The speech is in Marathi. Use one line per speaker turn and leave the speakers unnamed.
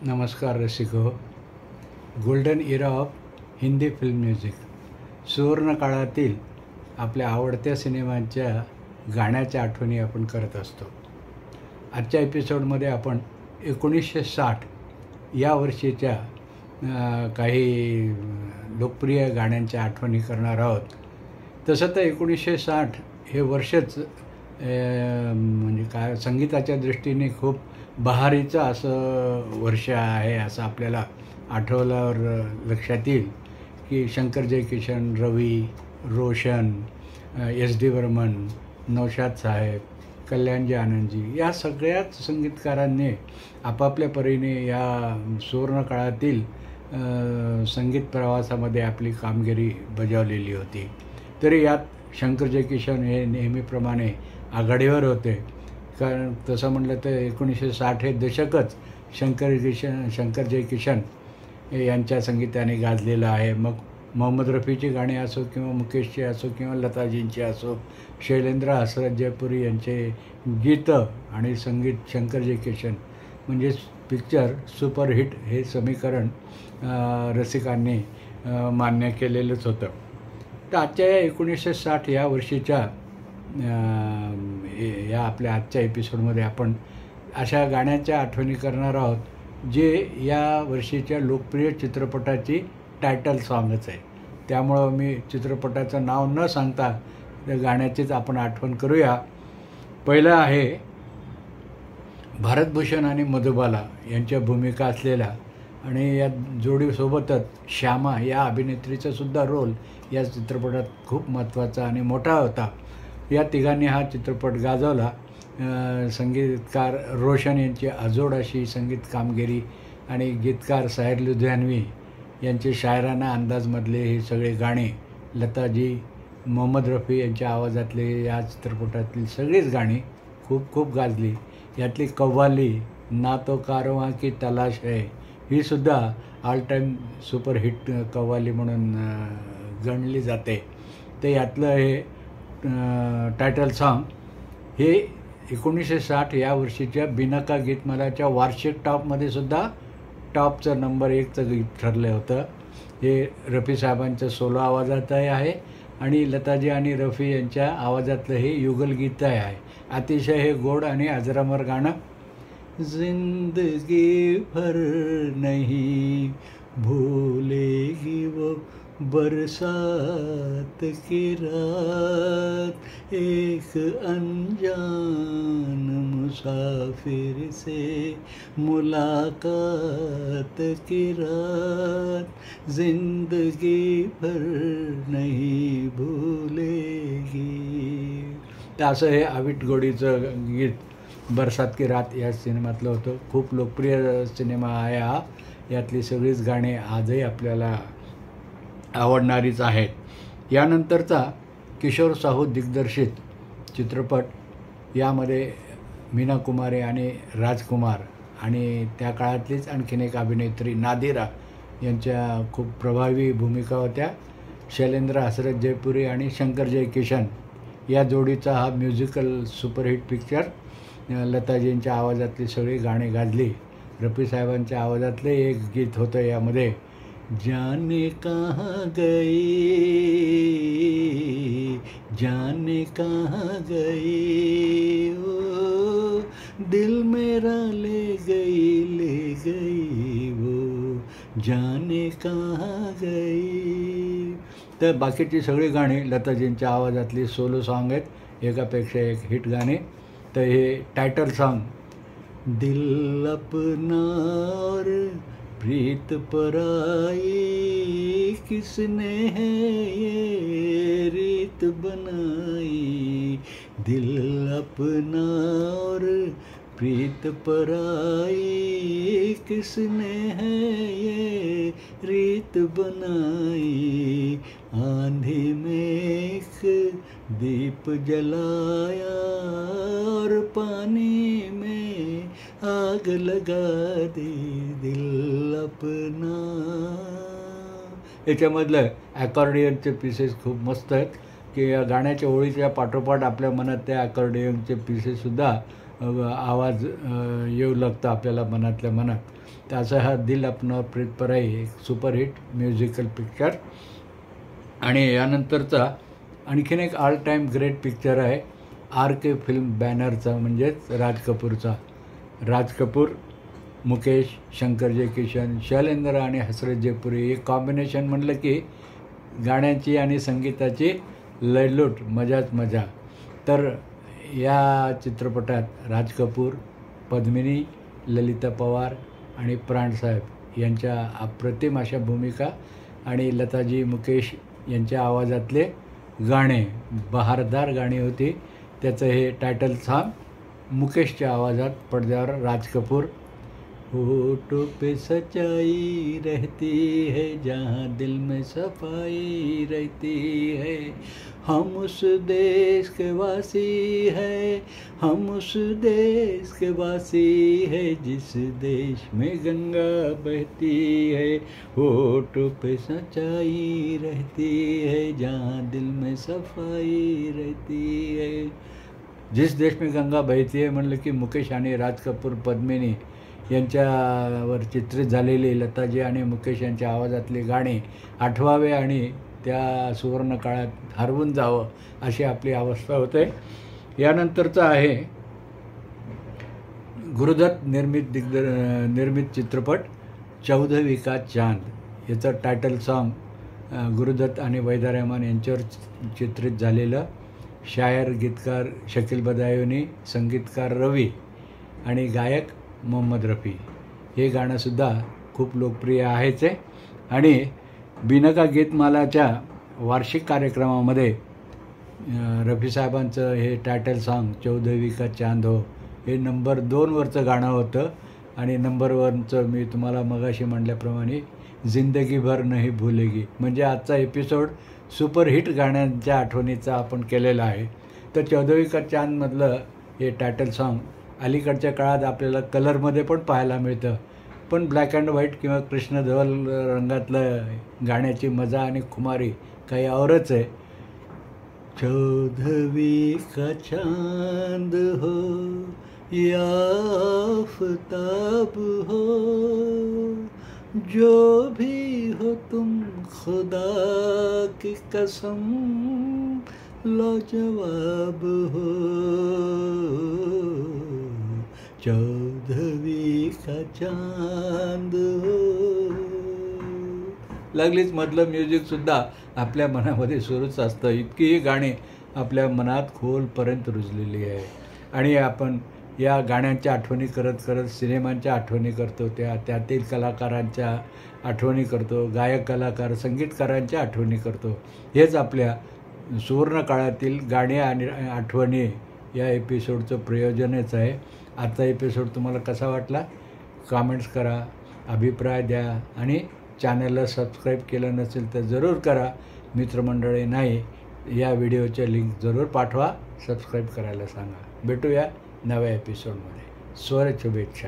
नमस्कार रसिको. Golden era of Hindi film music. सुवर्ण काळातील आपल्या आवडत्या सिनेमांच्या गाण्याच्या आठवणी आपण करत असतो. आजच्या एपिसोडमध्ये आपण 1960 या वर्षीच्या काही लोकप्रिय गाण्यांच्या आठवणी करणार आहोत. तसं तर 1960 हे वर्षच म्हणजे काय संगीताच्या दृष्टीने खूप बहारीचं असं वर्ष आहे असं आपल्याला आठवल्यावर लक्षात येईल की शंकर जयकिशन, रवी, रोशन, SD बर्मन, नौशाद साहेब, कल्याणजी आनंदजी या सगळ्याच संगीतकारांनी आपापल्या परीने या सुवर्णकाळातील संगीत प्रवासामध्ये आपली कामगिरी बजावलेली होती. तरी यात शंकर जयकिशन हे नेहमीप्रमाणे आघाडीवर होते. कारण तसं म्हटलं तर 1960 हे दशकच शंकर जयकिशन यांच्या संगीताने गाजलेलं आहे. मग मोहम्मद रफीची गाणी असो किंवा मुकेशची असो किंवा लताजींची असो, शैलेंद्र हसरत जयपुरी यांचे गीतं आणि संगीत शंकर जयकिशन म्हणजेच पिक्चर सुपरहिट हे समीकरण रसिकांनी मान्य केलेलंच होतं. तर आजच्या या 1960 या वर्षीच्या या आपल्या आजच्या एपिसोडमध्ये आपण अशा गाण्याच्या आठवणी करणार आहोत जे या वर्षीच्या लोकप्रिय चित्रपटाची टायटल सॉंगच आहे. त्यामुळं मी चित्रपटाचं नाव न सांगता त्या गाण्याचीच आपण आठवण करूया. पहिलं आहे भारतभूषण आणि मधुबाला यांच्या भूमिका असलेला आणि या जोडीसोबतच श्यामा या अभिनेत्रीचा सुद्धा रोल या चित्रपटात खूप महत्त्वाचा आणि मोठा होता. या तिघांनी हा चित्रपट गाजवला. संगीतकार रोशन यांची अजोड अशी संगीत कामगिरी आणि गीतकार साहिर लुधियानवी यांचे शायराना अंदाजमधले हे सगळे गाणे, लताजी, मोहम्मद रफी यांच्या आवाजातले या चित्रपटातील सगळीच गाणी खूप खूप गाजली. यातली कव्वाली ना तो कारवां की तलाश है ही सुद्धा ऑल टाईम सुपरहिट कव्वाली म्हणून गणली जाते. तर यातलं हे टायटल सॉन्ग हे 1960 या वर्षीच्या बिनाका गीतमालाच्या वार्षिक टॉपमध्ये सुद्धा टॉपचं नंबर 1चं गीत ठरलं होतं. हे रफी साहेबांच्या सोलो आवाजातही आहे आणि लताजी आणि रफी यांच्या आवाजातलं हे युगलगीतही आहे. अतिशय हे गोड आणि अजरामर गाणं. जिंदगी भर नहीं भूलेगी वो बरसात की रात, एक अनजान मुसाफिर से मुलाकात की रात, जिंदगी भर नहीं भूलेगी. तर असं हे अविट गोडीचं गीत बरसात की रात या सिनेमातलं होतं. खूप लोकप्रिय सिनेमा आहे हा. यातली सगळीच गाणी आजही आपल्याला आवडणारीच आहेत. यानंतरचा किशोर साहू दिग्दर्शित चित्रपट, यामध्ये मीना कुमारी आणि राजकुमार आणि त्या काळातलीच आणखीन एक अभिनेत्री नादिरा यांच्या खूप प्रभावी भूमिका होत्या. शैलेंद्र हसरत जयपुरी आणि शंकर जयकिशन या जोडीचा हा म्युझिकल सुपरहिट पिक्चर. लताजींच्या आवाजातली सगळी गाणी गाजली. रफी साहेबांच्या आवाजातले एक गीत होतं यामध्ये, जाने कहाँ गई, जाने कहाँ गई, ओ दिल मेरा ले गई वो, जाने कहाँ गई. तर बाकीची सगळी गाणी लताजींच्या आवाजातली सोलो सॉन्ग आहेत, एकापेक्षा एक हिट गाणी. तर हे टायटल सॉन्ग, दिल अपना और प्रीत पराई, किसने है ये रीत बनाई, दिल अपना और प्रीत पराई, किसने है ये रीत बनाई, आंधी में एक दीप जलाया और पानी में आग लगा दी, दिल अपना. याच्यामधलं ॲकॉर्डियनचे पीसेस खूप मस्त आहेत की या गाण्याच्या ओळीच्या पाठोपाठ आपल्या मनात त्या ॲकॉर्डियनचे पीसेससुद्धा आवाज येऊ लागतो आपल्याला मनातल्या मनात. तर असा हा दिल अपना प्रीत पराई एक सुपरहिट म्युझिकल पिक्चर. आणि यानंतरचा आणखीन एक ऑल टाईम ग्रेट पिक्चर आहे RK फिल्म बॅनरचा, म्हणजेच राज कपूरचा. राज कपूर, मुकेश, शंकर जयकिशन, शैलेंद्र आणि हसरत जयपुरी हे कॉम्बिनेशन म्हटलं की गाण्याची आणि संगीताची लयलूट, मजाच मजा. तर या चित्रपटात राज कपूर, पद्मिनी, ललिता पवार आणि प्राणसाहेब यांच्या अप्रतिम अशा भूमिका आणि लताजी, मुकेश यांच्या आवाजातले गाणे, बहारदार गाणी होती. त्याचं हे टायटल सॉन्ग मुकेशच्या आवाजात, पडद्यावर राज कपूर. होठों पे सच्चाई रहती है जहाँ दिल में सफाई रहती है, हम उस देश के वासी है, हम उस देश के वासी है जिस देश में गंगा बहती है, होठों पे सच्चाई रहती है जहाँ दिल में सफाई रहती है. जिस देश में गंगा बहती है म्हणलं की मुकेश आणि राज कपूर, पद्मिनी यांच्यावर चित्रित झालेली लताजी आणि मुकेश यांच्या आवाजातली गाणी आठवावे आणि त्या सुवर्ण काळात हरवून जावं अशी आपली अवस्था होते. यानंतरचं आहे गुरुदत्त निर्मित चित्रपट 14वीं का चांद. याचं टायटल सॉन्ग गुरुदत्त आणि वैदा रहमान यांच्यावर चित्रित झालेलं. शायर गीतकार शकील बदायुनी, संगीतकार रवी आणि गायक मोहम्मद रफी. हे गाणंसुद्धा खूप लोकप्रिय आहेच आहे. आणि बिनका गीतमालाच्या वार्षिक कार्यक्रमामध्ये रफी साहेबांचं हे टायटल सॉन्ग 14वीं का चांद हो हे नंबर 2वरचं गाणं होतं. आणि नंबर 1चं मी तुम्हाला मगाशी म्हटल्याप्रमाणे जिंदगी भर नहीं भूलेगी. म्हणजे आजचा एपिसोड सुपरहिट गाण्यांच्या आठवणीचा आपण केलेला आहे. तर 14वीं का चांदमधलं हे टायटल सॉन्ग अलीकडच्या काळात आपल्याला कलरमध्ये पण पाहायला मिळतं, पण ब्लॅक अँड व्हाईट किंवा कृष्णधवल रंगातलं गाण्याची मजा आणि खुमारी काही औरच आहे. 14वीं का चांद हो या आफताब हो, जो भी हो तुम खुदा की कसम लाजवाब हो, 14वीं का चांद हो. लागलीच मधलं म्युझिकसुद्धा आपल्या मनामध्ये सुरूच असतं. इतकी ही गाणी आपल्या मनात खोलपर्यंत रुजलेली आहे. आणि आपण या गाण्यांच्या आठवणी करत करत सिनेमांच्या आठवणी करतो, त्यातील कलाकारांच्या आठवणी करतो, गायक कलाकार संगीतकारांच्या आठवणी करतो. हेच आपल्या सुवर्ण काळातील गाणी आणि आठवणी या एपिसोडचं प्रयोजनच आहे. आजचा एपिसोड तुम्हाला कसा वाटला कमेंट्स करा, अभिप्राय द्या आणि चॅनलला सबस्क्राईब केलं नसेल तर जरूर करा. मित्रमंडळी नाही, या व्हिडिओच्या लिंक जरूर पाठवा, सबस्क्राईब करायला सांगा. भेटूया नव्या एपिसोडमध्ये. शुभेच्छा.